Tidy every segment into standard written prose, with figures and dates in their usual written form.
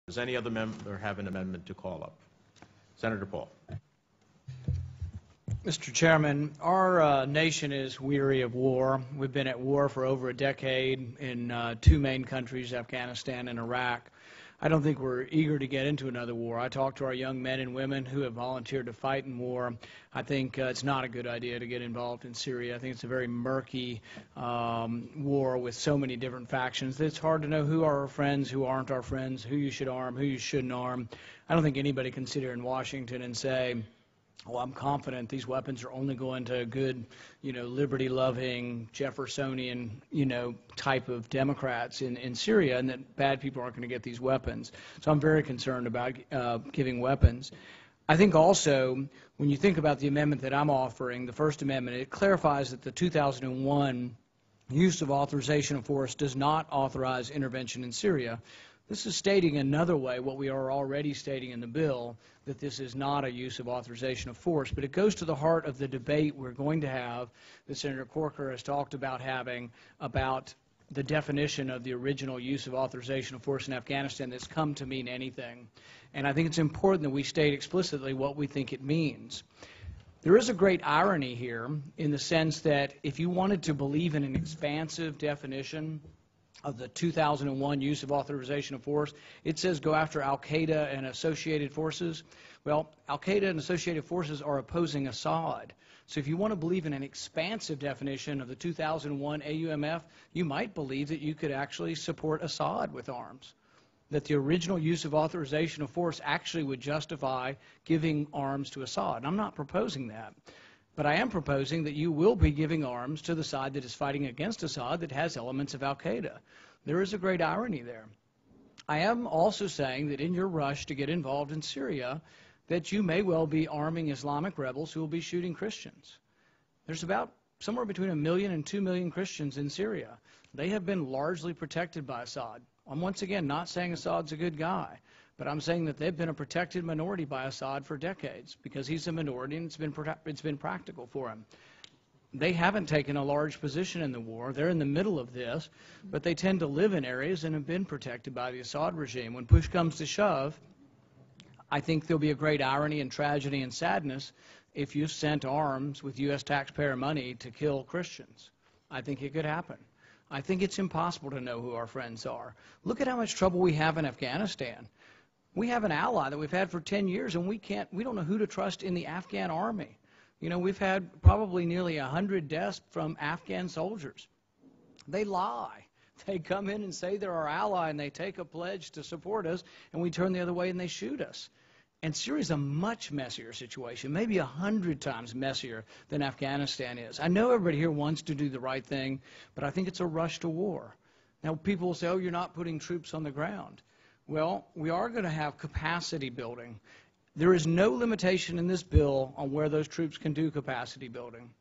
Does any other member have an amendment to call up? Senator Paul. Mr. Chairman, our nation is weary of war. We've been at war for over a decade in two main countries, Afghanistan and Iraq. I don't think we're eager to get into another war. I talk to our young men and women who have volunteered to fight in war. I think it's not a good idea to get involved in Syria. I think it's a very murky war with so many different factions that it's hard to know who are our friends, who aren't our friends, who you should arm, who you shouldn't arm. I don't think anybody can sit here in Washington and say, well, I'm confident these weapons are only going to good, liberty-loving, Jeffersonian, type of Democrats in Syria, and that bad people aren't going to get these weapons. So I'm very concerned about giving weapons. I think also, when you think about the amendment that I'm offering, the First Amendment, it clarifies that the 2001 use of authorization of force does not authorize intervention in Syria. This is stating another way what we are already stating in the bill, that this is not a use of authorization of force. But it goes to the heart of the debate we're going to have, that Senator Corker has talked about having, about the definition of the original use of authorization of force in Afghanistan that's come to mean anything. And I think it's important that we state explicitly what we think it means. There is a great irony here in the sense that if you wanted to believe in an expansive definition of the 2001 use of authorization of force, it says go after Al-Qaeda and associated forces. Well, Al-Qaeda and associated forces are opposing Assad. So if you want to believe in an expansive definition of the 2001 AUMF, you might believe that you could actually support Assad with arms, that the original use of authorization of force actually would justify giving arms to Assad. And I'm not proposing that. But I am proposing that you will be giving arms to the side that is fighting against Assad that has elements of Al-Qaeda. There is a great irony there. I am also saying that in your rush to get involved in Syria, that you may well be arming Islamic rebels who will be shooting Christians. There's about somewhere between 1 million and 2 million Christians in Syria. They have been largely protected by Assad. I'm once again not saying Assad's a good guy, but I'm saying that they've been a protected minority by Assad for decades because he's a minority and it's been practical for him. They haven't taken a large position in the war. They're in the middle of this, but they tend to live in areas and have been protected by the Assad regime. When push comes to shove, I think there'll be a great irony and tragedy and sadness if you sent arms with U.S. taxpayer money to kill Christians. I think it could happen. I think it's impossible to know who our friends are. Look at how much trouble we have in Afghanistan. We have an ally that we've had for 10 years, and we don't know who to trust in the Afghan army. We've had probably nearly 100 deaths from Afghan soldiers. They lie. They come in and say they're our ally, and they take a pledge to support us, and we turn the other way and they shoot us. And Syria's a much messier situation, maybe 100 times messier than Afghanistan is. I know everybody here wants to do the right thing, but I think it's a rush to war. Now, people will say, oh, you're not putting troops on the ground. Well, we are going to have capacity building. There is no limitation in this bill on where those troops can do capacity building.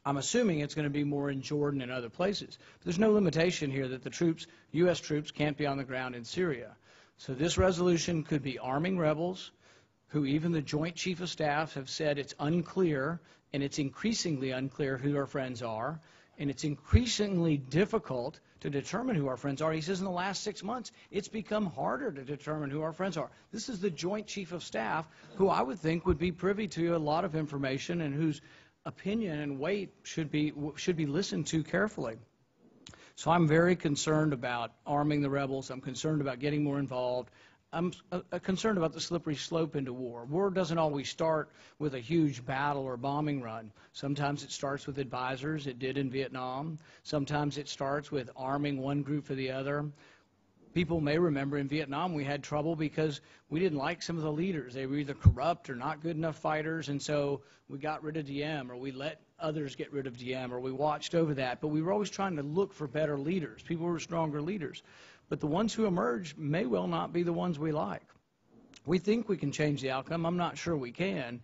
I'm assuming it's going to be more in Jordan and other places. There's no limitation here that the troops, U.S. troops, can't be on the ground in Syria. So this resolution could be arming rebels, who even the Joint Chief of Staff have said it's unclear, and it's increasingly unclear who our friends are, and it's increasingly difficult to determine who our friends are. He says in the last 6 months, it's become harder to determine who our friends are. This is the Joint Chief of Staff, who I would think would be privy to a lot of information and whose opinion and weight should be listened to carefully. So I'm very concerned about arming the rebels. I'm concerned about getting more involved. I'm concerned about the slippery slope into war. War doesn't always start with a huge battle or bombing run. Sometimes it starts with advisors. It did in Vietnam. Sometimes it starts with arming one group for the other. People may remember in Vietnam we had trouble because we didn't like some of the leaders. They were either corrupt or not good enough fighters, and so we got rid of Diem, or we let others get rid of Diem, or we watched over that. But we were always trying to look for better leaders. People were stronger leaders. But the ones who emerge may well not be the ones we like. We think we can change the outcome. I'm not sure we can.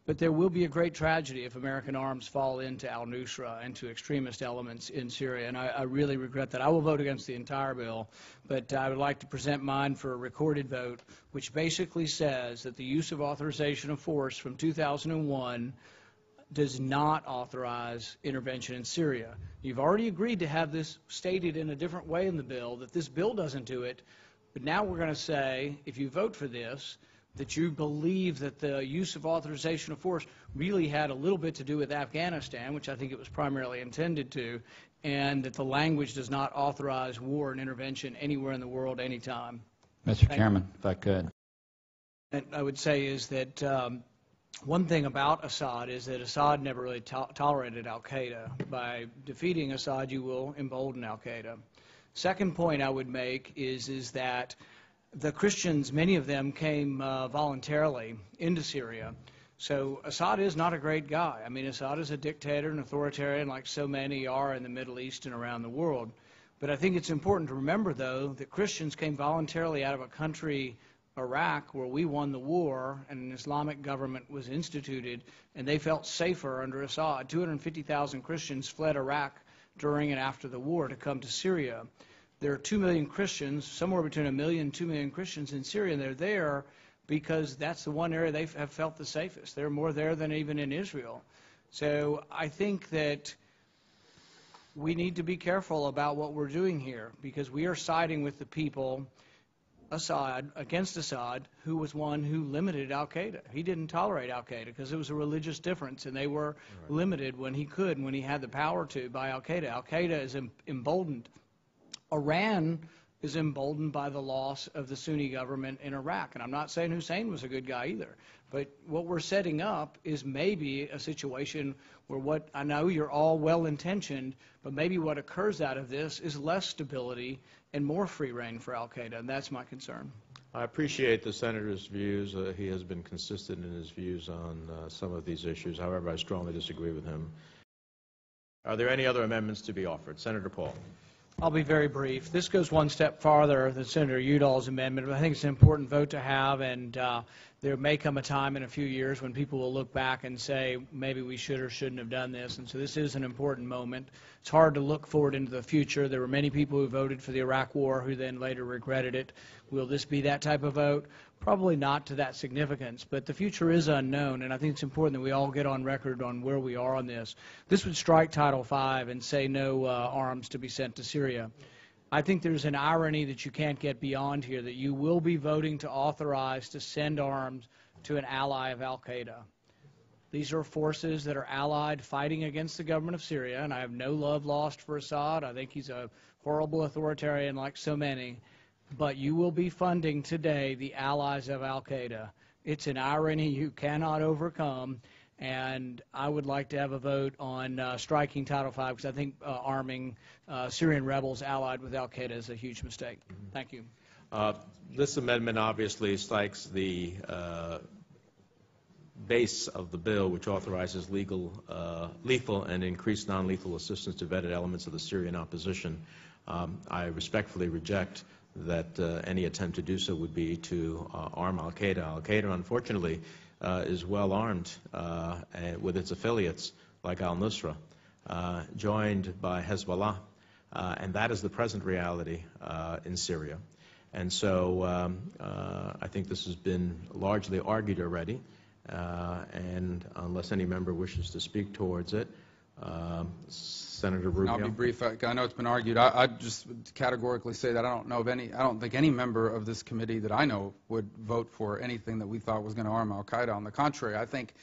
But there will be a great tragedy if American arms fall into al-Nusra and to extremist elements in Syria, and I really regret that. I will vote against the entire bill, but I would like to present mine for a recorded vote, which basically says that the use of authorization of force from 2001 does not authorize intervention in Syria. You've already agreed to have this stated in a different way in the bill, that this bill doesn't do it, But now we're going to say, if you vote for this, that you believe that the use of authorization of force really had a little bit to do with Afghanistan, which I think it was primarily intended to, and that the language does not authorize war and intervention anywhere in the world anytime. Mr. Chairman, if I could. And I would say is that one thing about Assad is that Assad never really tolerated Al-Qaeda. By defeating Assad, you will embolden Al-Qaeda. Second point I would make is that the Christians, many of them came voluntarily into Syria. So Assad is not a great guy. I mean, Assad is a dictator and authoritarian like so many are in the Middle East and around the world. But I think it's important to remember, though, that Christians came voluntarily out of a country, Iraq, where we won the war and an Islamic government was instituted, and they felt safer under Assad. 250,000 Christians fled Iraq during and after the war to come to Syria. There are 2 million Christians, somewhere between 1 million and 2 million Christians in Syria, and they're there because that's the one area they have felt the safest. They're more there than even in Israel. So I think that we need to be careful about what we're doing here, because we are siding with the people, Assad, against Assad, who was one who limited Al-Qaeda. He didn't tolerate Al-Qaeda because it was a religious difference, and they were limited when he could and when he had the power to by Al-Qaeda. Al-Qaeda is emboldened. Iran is emboldened by the loss of the Sunni government in Iraq. And I'm not saying Hussein was a good guy either. But what we're setting up is maybe a situation where what I know you're all well-intentioned, but maybe what occurs out of this is less stability and more free reign for Al-Qaeda, and that's my concern. I appreciate the Senator's views. He has been consistent in his views on some of these issues. However, I strongly disagree with him. Are there any other amendments to be offered? Senator Paul. I'll be very brief. This goes one step farther than Senator Udall's amendment, but I think it's an important vote to have, and there may come a time in a few years when people will look back and say, maybe we should or shouldn't have done this, and so this is an important moment. It's hard to look forward into the future. There were many people who voted for the Iraq War who then later regretted it. Will this be that type of vote? Probably not to that significance, but the future is unknown, and I think it's important that we all get on record on where we are on this. This would strike Title V and say no arms to be sent to Syria. I think there's an irony that you can't get beyond here, that you will be voting to authorize to send arms to an ally of Al-Qaeda. These are forces that are allied fighting against the government of Syria, and I have no love lost for Assad. I think he's a horrible authoritarian like so many. But you will be funding today the allies of Al-Qaeda. It's an irony you cannot overcome, and I would like to have a vote on striking Title V, because I think arming Syrian rebels allied with Al-Qaeda is a huge mistake. Thank you. This amendment obviously strikes the base of the bill, which authorizes lethal and increased non-lethal assistance to vetted elements of the Syrian opposition. I respectfully reject that any attempt to do so would be to arm Al-Qaeda. Al-Qaeda, unfortunately, is well armed with its affiliates like al-Nusra, joined by Hezbollah, and that is the present reality in Syria. And so I think this has been largely argued already, and unless any member wishes to speak towards it, Senator Rubio. I'll be brief. I know it's been argued. I just would categorically say that I don't think any member of this committee that I know would vote for anything that we thought was going to arm Al-Qaeda. On the contrary, I think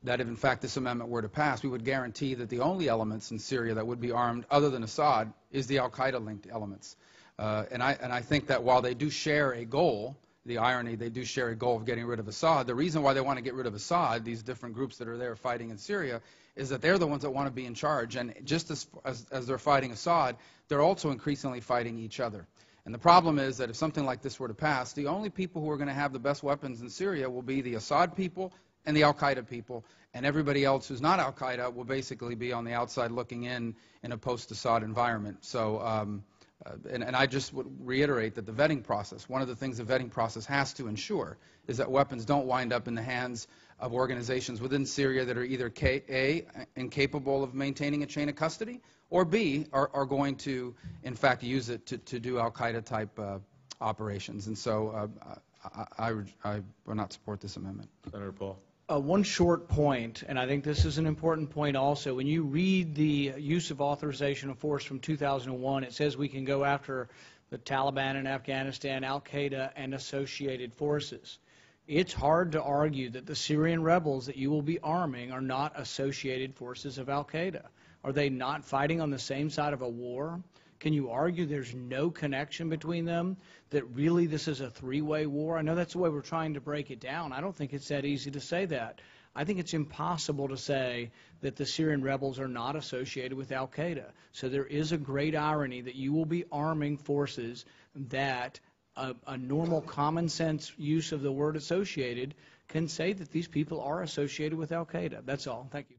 that if in fact this amendment were to pass, we would guarantee that the only elements in Syria that would be armed other than Assad is the Al-Qaeda linked elements. And I think that while they do share a goal, the irony, they do share a goal of getting rid of Assad. The reason why they want to get rid of Assad, these different groups that are there fighting in Syria, is that they're the ones that want to be in charge. And just as they're fighting Assad, they're also increasingly fighting each other. And the problem is that if something like this were to pass, the only people who are going to have the best weapons in Syria will be the Assad people and the Al-Qaeda people. And everybody else who's not Al-Qaeda will basically be on the outside looking in a post-Assad environment. So, and I just would reiterate that the vetting process, one of the things the vetting process has to ensure is that weapons don't wind up in the hands of organizations within Syria that are either A, incapable of maintaining a chain of custody, or B, are going to, in fact, use it to do Al-Qaeda type operations. And so I will not support this amendment. Senator Paul. One short point, and I think this is an important point also. When you read the use of authorization of force from 2001, it says we can go after the Taliban in Afghanistan, Al-Qaeda, and associated forces. It's hard to argue that the Syrian rebels that you will be arming are not associated forces of Al-Qaeda. Are they not fighting on the same side of a war? Can you argue there's no connection between them, that really this is a three-way war? I know that's the way we're trying to break it down. I don't think it's that easy to say that. I think it's impossible to say that the Syrian rebels are not associated with Al-Qaeda. So there is a great irony that you will be arming forces that a normal common sense use of the word associated can say that these people are associated with Al-Qaeda. That's all. Thank you.